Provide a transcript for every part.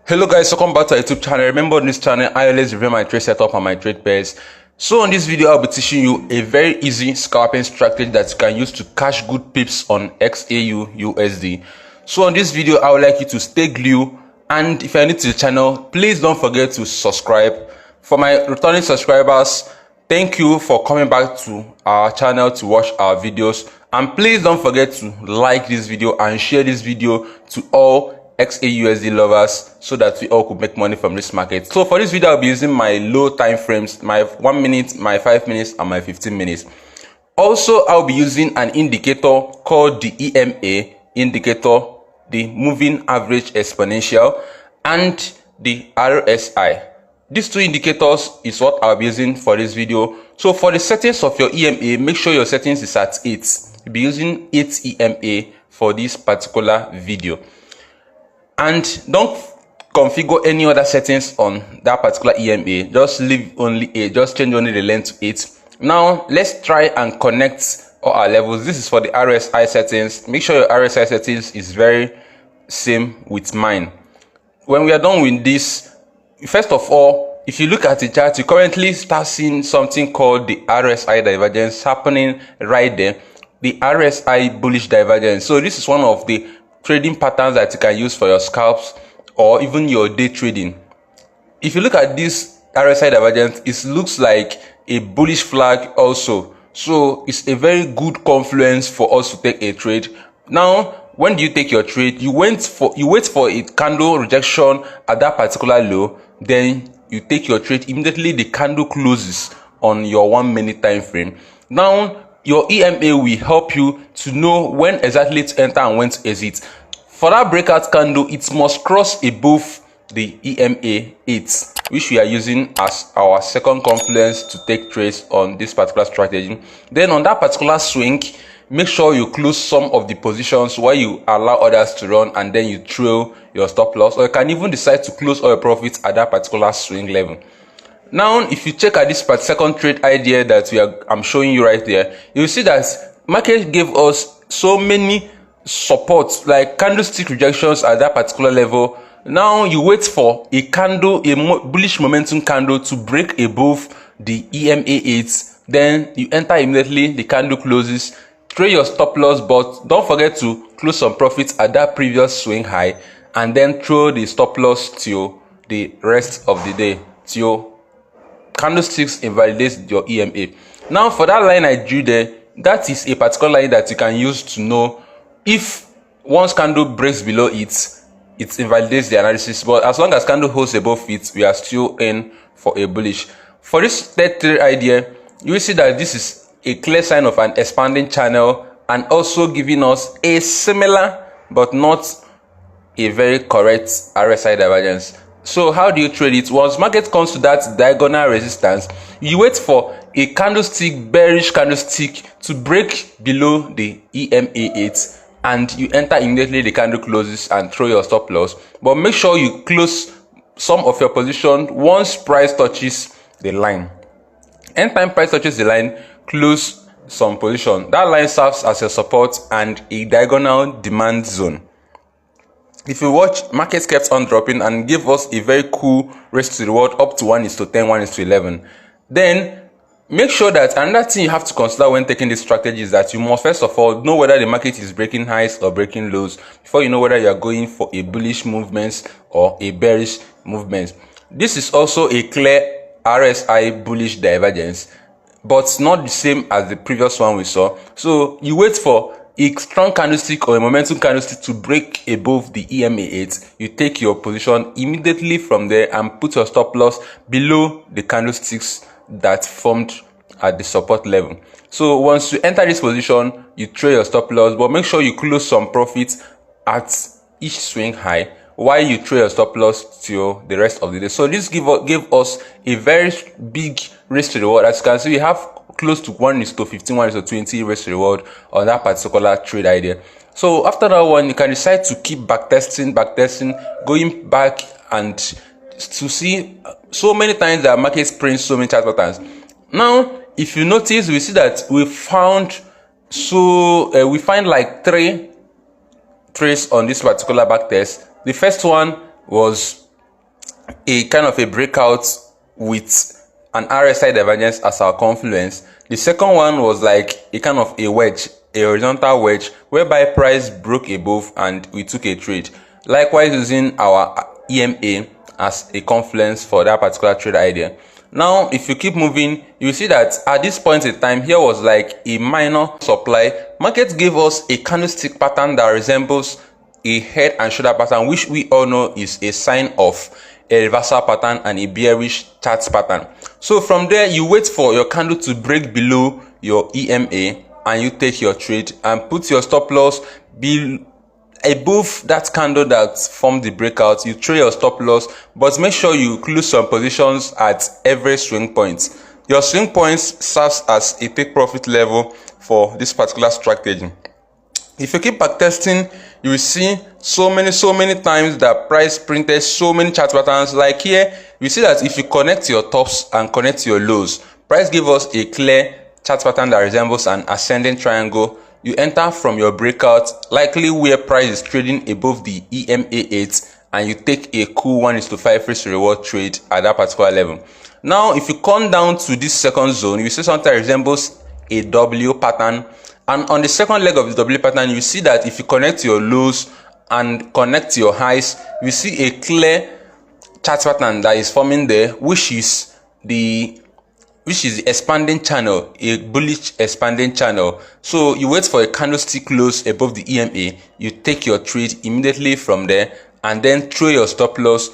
Hello guys, welcome back to our YouTube channel. Remember, on this channel I always review my trade setup and my trade pairs. So on this video I'll be teaching you a very easy scalping strategy that you can use to cash good pips on XAUUSD. So on this video I would like you to stay glued, and if you're new to the channel, please don't forget to subscribe. For my returning subscribers, thank you for coming back to our channel to watch our videos, and please don't forget to like this video and share this video to all XAUUSD lovers so that we all could make money from this market. So for this video I'll be using my low time frames, my 1 minute, my 5 minutes and my 15 minutes. Also I'll be using an indicator called the EMA indicator, the moving average exponential, and the RSI. These two indicators is what I'll be using for this video. So for the settings of your EMA, make sure your settings is at 8. You'll be using 8 EMA for this particular video. And don't configure any other settings on that particular EMA. Just leave only 8. Just change only the length to 8. Now let's try and connect all our levels. This is for the RSI settings. Make sure your RSI settings is very same with mine. When we are done with this, first of all, if you look at the chart, you currently start seeing something called the RSI divergence happening right there. The RSI bullish divergence. So this is one of the trading patterns that you can use for your scalps or even your day trading. If you look at this RSI divergence, it looks like a bullish flag also. So it's a very good confluence for us to take a trade. Now, when do you take your trade? You wait for a candle rejection at that particular low, then you take your trade immediately the candle closes on your 1 minute time frame. Now your EMA will help you to know when exactly to enter and when to exit. For that breakout candle, it must cross above the EMA 8, which we are using as our second confluence to take trades on this particular strategy. Then on that particular swing, make sure you close some of the positions where you allow others to run, and then you trail your stop loss, or you can even decide to close all your profits at that particular swing level. Now, if you check at this second trade idea that I'm showing you right there, you will see that market gave us so many supports, like candlestick rejections at that particular level. Now you wait for a candle, a bullish momentum candle, to break above the EMA 8. Then you enter immediately, the candle closes, trade your stop loss, but don't forget to close some profits at that previous swing high, and then throw the stop loss till the rest of the day, till candlesticks invalidates your EMA. Now for that line I drew there, that is a particular line that you can use to know if once candle breaks below it, it invalidates the analysis. But as long as candle holds above it, we are still in for a bullish. For this third trade idea, you will see that this is a clear sign of an expanding channel, and also giving us a similar but not a very correct RSI divergence. So how do you trade it? Once market comes to that diagonal resistance, you wait for a candlestick, bearish candlestick, to break below the EMA 8, and you enter immediately, the candle closes, and throw your stop loss. But make sure you close some of your position once price touches the line. Anytime price touches the line, close some position. That line serves as a support and a diagonal demand zone. If you watch, markets kept on dropping and gave us a very cool risk to reward up to 1:10, 1:11. Then make sure that another thing you have to consider when taking this strategy is that you must first of all know whether the market is breaking highs or breaking lows before you know whether you are going for a bullish movement or a bearish movement. This is also a clear RSI bullish divergence, but not the same as the previous one we saw. So you wait for a strong candlestick or a momentum candlestick to break above the EMA 8, you take your position immediately from there and put your stop loss below the candlesticks that formed at the support level. So once you enter this position, you trade your stop loss, but make sure you close some profits at each swing high while you trade your stop loss till the rest of the day. So this gave us a very big risk to reward. As you can see, we have close to 1:15, 1:20 risk to reward on that particular trade idea. So after that one, you can decide to keep backtesting, going back and to see so many times that markets print so many chart patterns. Now if you notice, we see that we find like 3 trades on this particular backtest. The first one was a kind of a breakout with an RSI divergence as our confluence. The second one was like a kind of a wedge, a horizontal wedge, whereby price broke above and we took a trade. Likewise, using our EMA as a confluence for that particular trade idea. Now, if you keep moving, you see that at this point in time, here was like a minor supply. Market gave us a candlestick pattern that resembles a head and shoulder pattern, which we all know is a sign of a reversal pattern and a bearish chart pattern. So from there, you wait for your candle to break below your EMA and you take your trade and put your stop loss above that candle that formed the breakout. You trade your stop loss, but make sure you close some positions at every swing point. Your swing points serves as a take profit level for this particular strategy. If you keep backtesting, you will see so many times that price printed so many chart patterns. Like here, you see that if you connect your tops and connect your lows, price give us a clear chart pattern that resembles an ascending triangle. You enter from your breakout, likely where price is trading above the EMA 8, and you take a cool 1:5 risk reward trade at that particular level. Now, if you come down to this second zone, you see something that resembles a W pattern. And on the second leg of the W pattern, you see that if you connect your lows and connect your highs, you see a clear chart pattern that is forming there, which is the expanding channel, a bullish expanding channel. So you wait for a candlestick close above the EMA, you take your trade immediately from there and then throw your stop loss,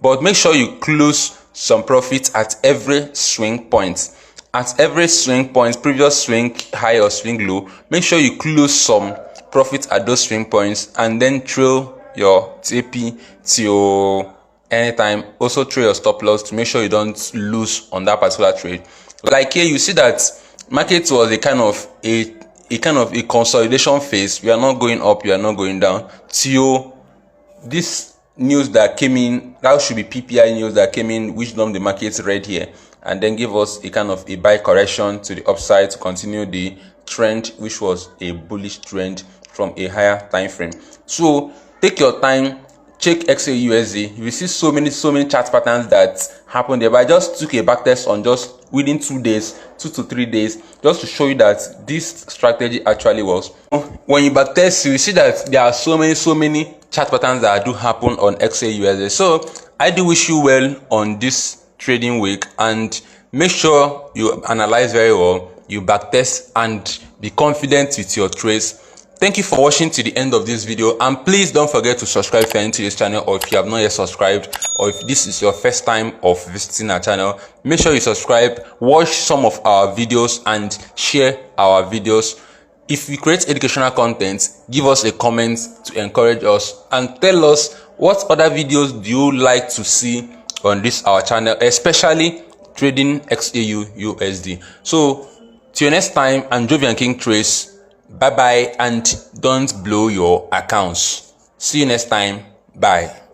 but make sure you close some profit at every swing point. At every swing point, previous swing high or swing low, make sure you close some profit at those swing points and then trail your TP till anytime. Also trail your stop loss to make sure you don't lose on that particular trade. Like here, you see that market was a kind of a consolidation phase. We are not going up, we are not going down till this news that came in. That should be PPI news that came in, which dumped the market red here and then give us a kind of a buy correction to the upside to continue the trend, which was a bullish trend from a higher time frame. So take your time, check XAUUSD. You will see so many chart patterns that happened there. But I just took a back test on just within 2 days, 2 to 3 days, just to show you that this strategy actually works. When you back test, you will see that there are so many chart patterns that do happen on XAUUSD. So I do wish you well on this trading week, and make sure you analyze very well, you backtest, and be confident with your trades. Thank you for watching to the end of this video, and please don't forget to subscribe if you're into this channel, or if you have not yet subscribed, or if this is your first time of visiting our channel, make sure you subscribe, watch some of our videos, and share our videos. If we create educational content, give us a comment to encourage us, and tell us what other videos do you like to see on this our channel, especially trading XAUUSD. So till next time, I'm Jovianking Trades. Bye bye, and don't blow your accounts. See you next time. Bye.